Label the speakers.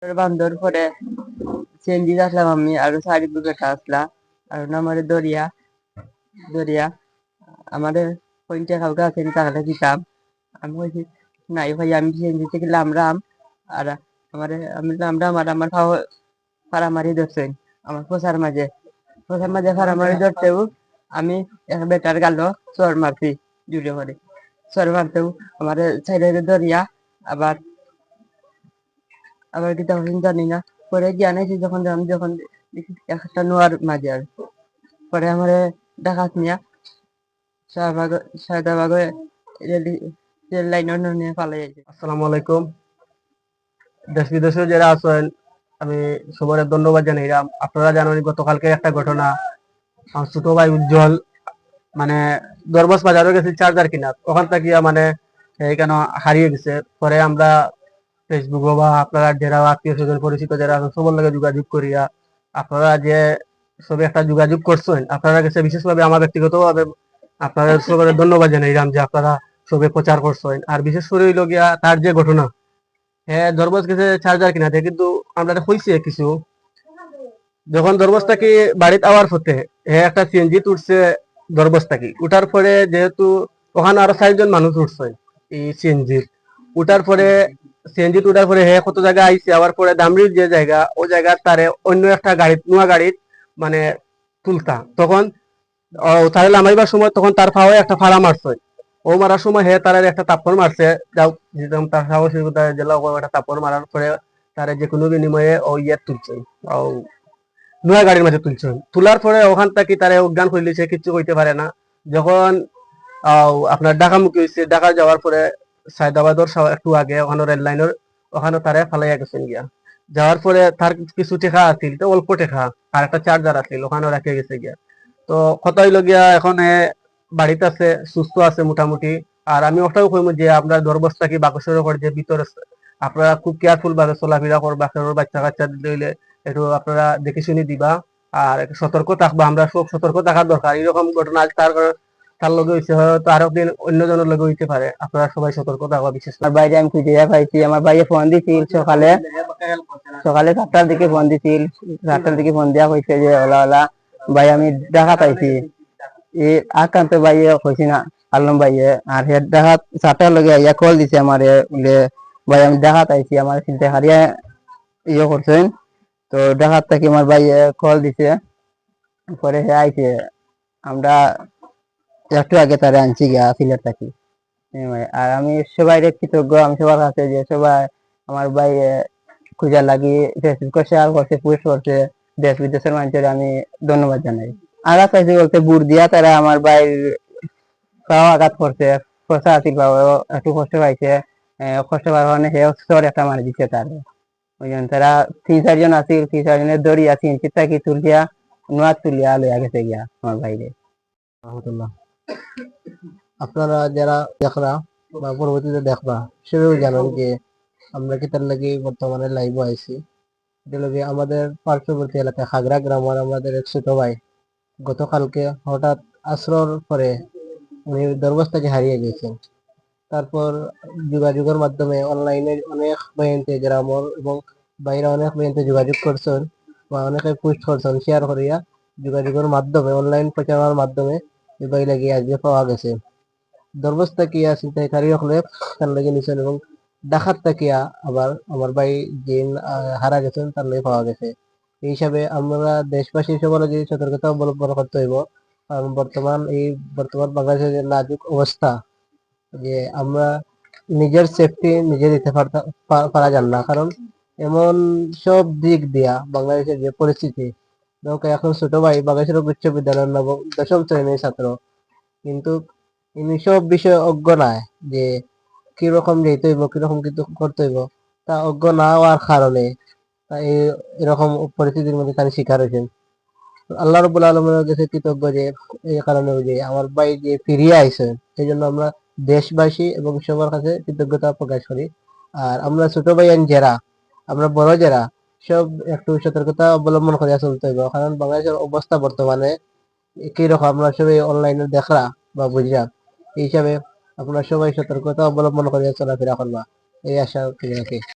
Speaker 1: বান্ধর পরে চেঞ্জি আসলাম আমি আর সাইড বুকে আসলা আর আমার দরিয়া দরিয়া আমাদের পঞ্চা কাউকে আছে তাহলে দিতাম আমি বলছি নাই ভাই আমি চেঞ্জি থেকে লামরাম আর আমি লামরাম আর আমার ফাড়ামারি ধরছেন আমার পোষার মাঝে ফাড়ামারি ধরতেও আমি এক বেটার গালো চর মারছি জুড়ে করে চর মারতেও আমার সাইডে দরিয়া আবার আবার কি তখন জানি না পরে জ্ঞান হয়েছে যখন দেখি একটা নোয়ার মাঝে আর পরে আমার ডাকাত নিয়ে শাহবাগ রেল লাইন নিয়ে পালাই যাচ্ছে।
Speaker 2: আসসালামু আলাইকুম। দেশ বিদেশে যারা আছেন আমি সবার ধন্যবাদ জানাইলাম। আপনারা জানেন গতকালকে একটা ঘটনা, আমার ছোট ভাই উজ্জ্বল মানে দরবাস বাজারে গেছে চার্জার কিনা, ওখান থেকে মানে এখানে হারিয়ে গেছে। পরে আমরা ফেসবুক বা আপনারা যারা আত্মীয় স্বজন পরিচিত যারা আছেন সবার লগে যোগাযোগ করিয়া আপনারা যে সবে একটা যোগাযোগ করছেন, আপনারা কাছে বিশেষভাবে আমার ব্যক্তিগতভাবে আপনারা সবার ধন্যবাদ জানাইলাম যে আপনারা সবে প্রচার করছেন। আর বিশেষ করে হইল গিয়া তার যে ঘটনা, হ্যাঁ দরবাজ গেছে চার্জার কিনাতে, কিন্তু আমরা হইছে কিছু যখন দরবাজটাকে বাড়িতে আওয়ার পথে হ্যাঁ একটা সিএনজি উঠছে দরবাজটাকে উঠার পরে, যেহেতু ওখানে আরো 4জন মানুষ উঠছে এই সিএনজি উঠার পরে, সিএনজি উঠার পরে হ্যাঁ কত জায়গা আইছে আবার পরে দামরির যে জায়গা ওই জায়গা তারে অন্য একটা গাড়ি নোয়া গাড়ির মানে তুলতা, তখন তারে লামাইবার সময় তখন তার পাওয়া একটা ফাড়া মারছে। ও মারার সময় হে তার একটা তাপ্পর মারছে, যাও যেরকম তার সাহসিকতা জেলা একটা তাপ্পর মারার পরে তারে যে কোনো বিনিময়ে ও ইয়ে তুলছে, ও নয়া গাড়ির মাঝে তুলছে। তোলার পরে ওখান থেকে তারে অজ্ঞান করলে সে কিচ্ছু কইতে পারে না। যখন আপনার ঢাকামুখী হয়েছে, ঢাকা যাওয়ার পরে সায়দাবাদর একটু আগে ওখানে রেল লাইনের ওখানে তারে ফালাইয়া গেছেন গিয়া। যাওয়ার পরে তার কিছু টেকা আছিল, তো অল্প টেকা আর একটা চার্জার আছিল ওখানে রেখে গেছে গিয়া। তো কত হইল গিয়া এখন বাড়িতে আছে, সুস্থ আছে মোটামুটি। আর আমি ওটাও কইমু যে আপনার দরবস্তা কি বাকসের উপর যে ভিতরে আপনারা খুব কেয়ারফুল ভাবে চলাফেরা করবা, বাচ্চা কাচ্চা দিলে একটু আপনারা দেখে শুনে দিবা আর একটু সতর্ক থাকবা। আমরা সব সতর্ক থাকার দরকার। এরকম ঘটনা আজ তার লগে হয়েছে, হয়তো আরো দিন অন্যজনের লগে হইতে পারে। আপনারা সবাই সতর্ক থাকবা। বিশেষ
Speaker 1: আমার বাইরে আমি খুঁজে পাইছি, আমার ভাইয়ে ফোন দিছিল সকালে সকালে 7টার দিকে ফোন দিছিল, 7টার দিকে ফোন দেওয়া হয়েছে যে ওলা ওলা ভাই আমি দেখা পাইছি এই আকান্ত ভাইয়ে কইছি না আলম ভাইয়ে, আর হে দেখা 7টার লগে ইয়া কল দিছে আমারে বলে ভাই আমি দেখা পাইছি আমার চিন্তা হারিয়া ইয়ে করছেন। তো দেখার থেকে আমার ভাইয়ে কল দিছে, পরে হে আইছে, আমরা একটু আগে তারা আনছি গিয়া সিলেট থাকি। আর আমি সবাই কৃতজ্ঞ, আমি সবার কাছে যে সবাই আমার ভাই খুঁজা লাগি ফেসবুকে শেয়ার করছে, পোস্ট করছে, দেশ বিদেশের মানুষের আমি ধন্যবাদ জানাই। আর চাইছি বলতে বুট দিয়া তারা আমার ভাইয়ের পাও আঘাত করছে, ফসা আছিল পাও, একটু কষ্ট পাইছে, কষ্ট পাওয়ার কারণে সে চর একটা মারি দিচ্ছে তার। ওই জন্য তারা 3-4 জন আছিল, 3-4 জনের দড়িয়া চিনচিত থাকি তুলিয়া নোয়ার তুলিয়া লইয়া গেছে গিয়া আমার ভাইরে।
Speaker 2: রহমতুল্লাহ। আপনারা যারা দেখরা বা পরবর্তীতে দেখবা সেটাও জানেন যে আমরা কি তার লাগে বর্তমানে লাইভ আইছি। এটা লগে আমাদের পার্শ্ববর্তী এলাকায় খাগড়া গ্রামের আমাদের এক ছোট ভাই গতকালকে হঠাৎ আসরর পরে উনি দরবস্তাকে হারিয়ে গেছেন। তারপর যোগাযোগের মাধ্যমে অনলাইনে অনেক বাইনতে গ্রামের এবং বাইরে অনেক বাইনতে যোগাযোগ করছেন বা অনেকে পোস্ট করছেন, শেয়ার করিয়া যোগাযোগের মাধ্যমে অনলাইন প্রচারের মাধ্যমে এই বাই লাগিয়ে আজকে পাওয়া গেছে। দরবস তাকিয়া ছিনতাইকারী হলে তার লেগে নিছেন এবং ডাকাত তাকিয়া আবার আমার ভাই যে হারা গেছেন তার লেগে পাওয়া গেছে। এই হিসাবে আমরা দেশবাসী সবার যে সতর্কতা অবলম্বন করতে হইব, কারণ বর্তমান বাংলাদেশের যে নাজুক অবস্থা, যে আমরা নিজের সেফটি নিজে দিতে পারা যান না। কারণ এমন সব দিক দিয়া বাংলাদেশের যে পরিস্থিতি, এখন ছোট ভাই বাংলাদেশের বিশ্ববিদ্যালয়ের 9ম শ্রেণীর ছাত্র, কিন্তু ইনি সব বিষয়ে অজ্ঞ নয় যে কিরকম যেতে হইব, কিরকম কিন্তু করতে হইব, তা অজ্ঞ না হওয়ার কারণে এরকম পরিস্থিতির মধ্যে তারা শিকার হয়েছেন। আল্লাহ রবুল আলমের কাছে কৃতজ্ঞ যে এই কারণে যে আমার ভাই যে ফিরিয়ে আইসেন, এই জন্য আমরা দেশবাসী এবং সবার কাছে কৃতজ্ঞতা প্রকাশ করি। আর আমরা ছোট ভাইয়ান যারা, আমরা বড় যারা সব একটু সতর্কতা অবলম্বন করে চলতে হবে, কারণ বাংলাদেশের অবস্থা বর্তমানে একই রকম আমরা সবাই অনলাইনে দেখরা বা বুঝরা। এই হিসাবে আপনারা সবাই সতর্কতা অবলম্বন করে চলাফেরা করবা, এই আশা রাখি।